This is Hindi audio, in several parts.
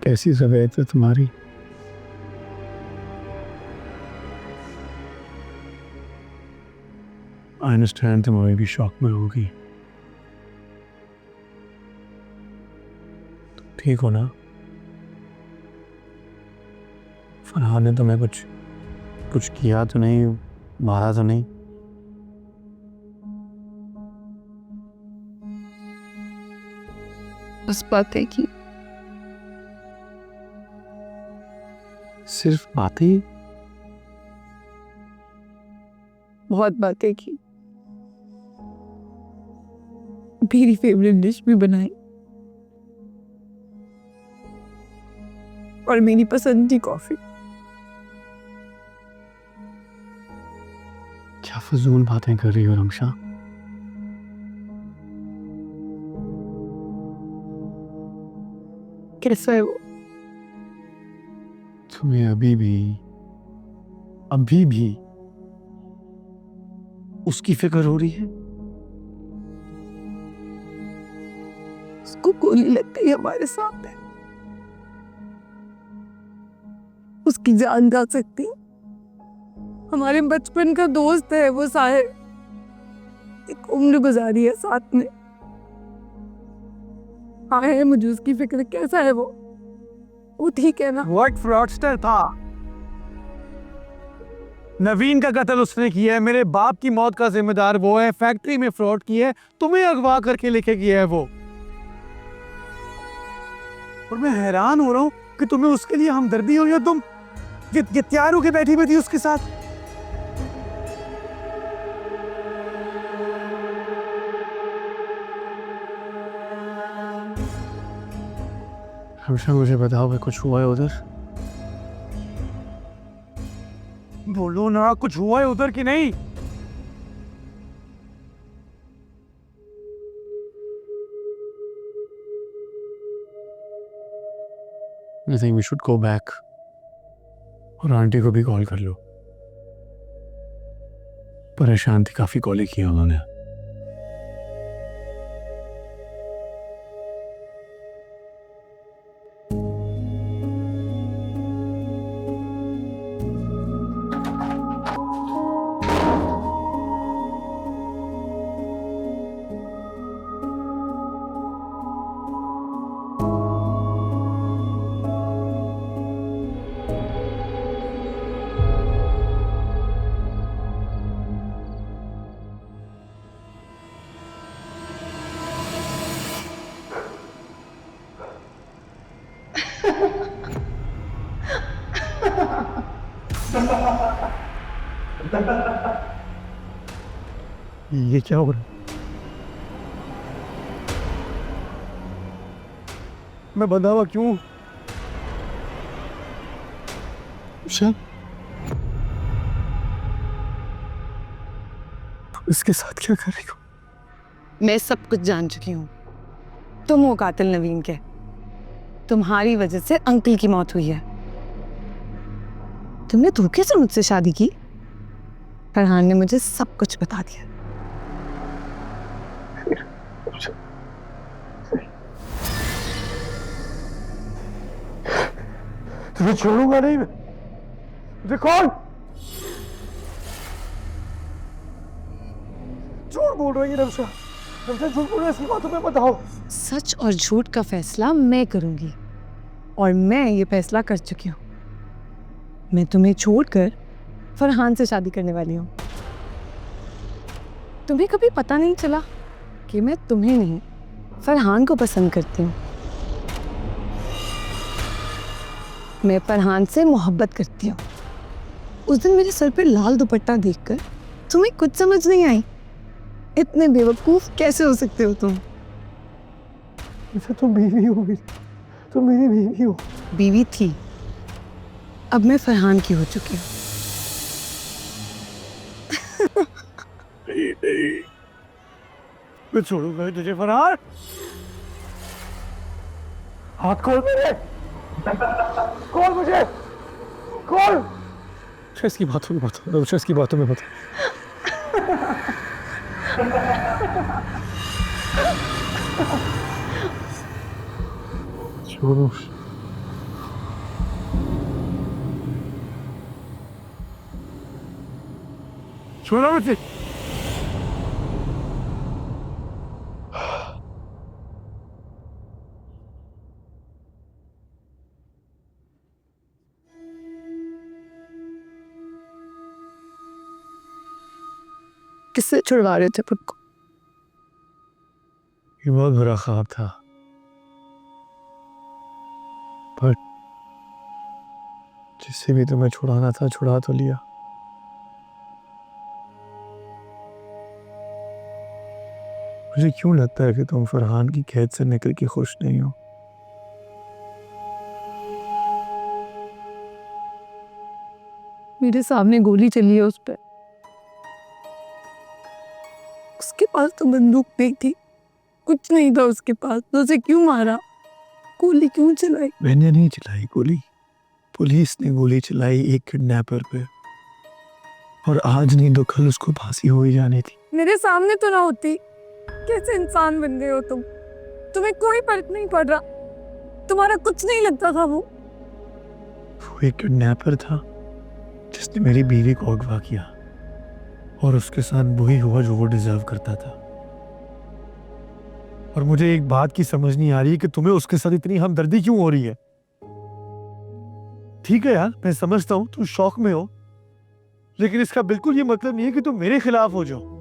कैसी रवैयत है तुम्हारी। आई अंडरस्टैंड तुम अभी भी शॉक में होगी। तुम ठीक हो ना? फरहान ने तुम्हें कुछ किया तो नहीं, मारा तो नहीं? बस बातें की। सिर्फ बातें ही? बहुत बातें की। मेरी फेवरेट डिश भी बनाई और मेरी पसंद की कॉफी। क्या फजूल बातें कर रही हो रमशा। कैसा है वो? तुम्हें अभी भी उसकी फिक्र हो रही है? उसको गोली लग गई हमारे सामने। उसकी जान जा सकती। हमारे बचपन का दोस्त है वो साहिर। एक उम्र गुजारी है साथ में। हाँ है, मुझे उसकी फिक्र। कैसा है वो ठीक है ना? व्हाट फ्रॉडस्टर था? नवीन का कत्ल उसने किया है, मेरे बाप की मौत का जिम्मेदार वो है, फैक्ट्री में फ्रॉड किया है, तुम्हें अगवा करके लेके गया है वो। और मैं हैरान हो रहा हूं कि तुम्हें उसके लिए हमदर्दी हो या तुम ये तैयार होके बैठी हुई थी उसके साथ। हमेशा मुझे बताओ भाई, कुछ हुआ है उधर? बोलो ना, कुछ हुआ है उधर कि नहीं? I think we should go back और आंटी को भी कॉल कर लो। परेशान थी, काफी कॉलें की उन्होंने। ये क्या हो रहा है? मैं बंधा हुआ क्यों? इसके साथ क्या कर रही हो? मैं सब कुछ जान चुकी हूँ। तुम हो कातिल नवीन के। तुम्हारी वजह से अंकल की मौत हुई है। तुमने धोखे से मुझसे शादी की। फरहान ने मुझे सब कुछ बता दिया। तुम्हें छोड़ूंगा नहीं मैं। मुझे कौन झूठ बोल रही है? रमशा झूठ बोल रही है, इसकी बातों में बताओ। सच और झूठ का फैसला मैं करूंगी और मैं ये फैसला कर चुकी हूँ। मैं तुम्हें छोड़कर फरहान से शादी करने वाली हूँ। तुम्हें कभी पता नहीं चला कि मैं तुम्हें नहीं, फरहान को पसंद करती हूँ। मैं फरहान से मोहब्बत करती हूँ। उस दिन मेरे सर पे लाल दुपट्टा देखकर तुम्हें कुछ समझ नहीं आई। इतने बेवकूफ कैसे हो सकते हो तुम? तुम बीवी हो मेरी, तुम मेरी बीवी हो। बीवी थी, अब मैं फरहान की हो चुकी हूँ। नहीं, मैं छोड़ूंगा तुझे फरहान। हाथ खोल मेरे, खोल मुझे, खोल। इसकी बातों में बता, इसकी बातों में बता। छोड़ो। छोड़ो मुझे। किससे छुड़वा रहे थे खुद को? ये बहुत बुरा ख्वाब था, पर जिससे भी तुम्हें छुड़ाना था छुड़ा तो लिया। मुझे क्यों लगता है कि तुम फरहान की कैद से निकल के खुश नहीं हो? मेरे सामने गोली चली है उस पर। उसके पास तो बंदूक नहीं थी, कुछ नहीं था उसके पास, तो उसे क्यों मारा? गोली क्यों चलाई? मैंने नहीं चलाई गोली, पुलिस ने गोली चलाई एक किडनैपर पे, और आज नहीं तो कल उसको फांसी हो ही जानी थी। मेरे सामने तो ना होती। कैसे इंसान बन गए हो तुम? तुम्हें कोई फर्क नहीं पड़ रहा, तुम्हारा कुछ नहीं लगता था वो एक किडनैपर था जिसने मेरी बीवी को अगवा किया, और उसके साथ वही हुआ जो वो डिजर्व करता था। और मुझे एक बात की समझ नहीं आ रही है कि तुम्हें उसके साथ इतनी हमदर्दी क्यों हो रही है। ठीक है यार, मैं समझता हूं तुम शौक में हो, लेकिन इसका बिल्कुल ये मतलब नहीं है कि तुम मेरे खिलाफ हो जाओ।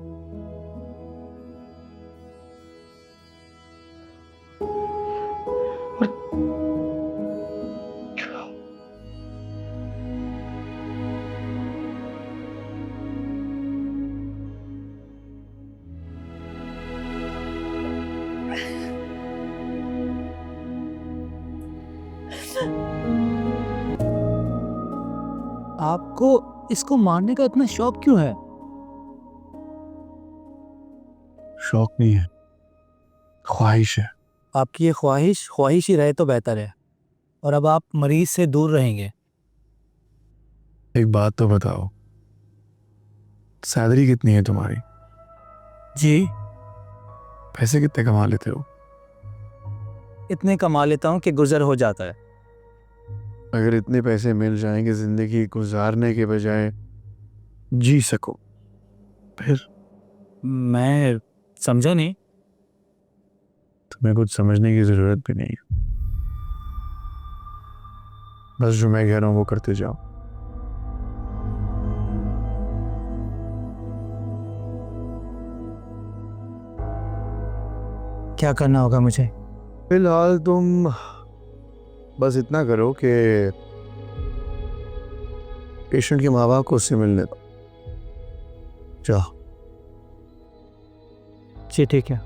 आपको इसको मारने का इतना शौक क्यों है? शौक नहीं है, ख्वाहिश है। आपकी ये ख्वाहिश ख्वाहिश ही रहे तो बेहतर है, और अब आप मरीज से दूर रहेंगे। एक बात तो बताओ, सैलरी कितनी है तुम्हारी? जी, पैसे कितने कमा लेते हो? इतने कमा लेता हूँ कि गुजर हो जाता है। अगर इतने पैसे मिल जाएंगे जिंदगी गुजारने के बजाय जी सको, फिर? मैं समझा नहीं। तुम्हें कुछ समझने की जरूरत भी नहीं है, बस जो मैं कह रहा हूं वो करते जाओ। क्या करना होगा मुझे? फिलहाल तुम बस इतना करो कि पेशेंट के माँ बाप को उससे मिलने दो। जाओ। जी ठीक है।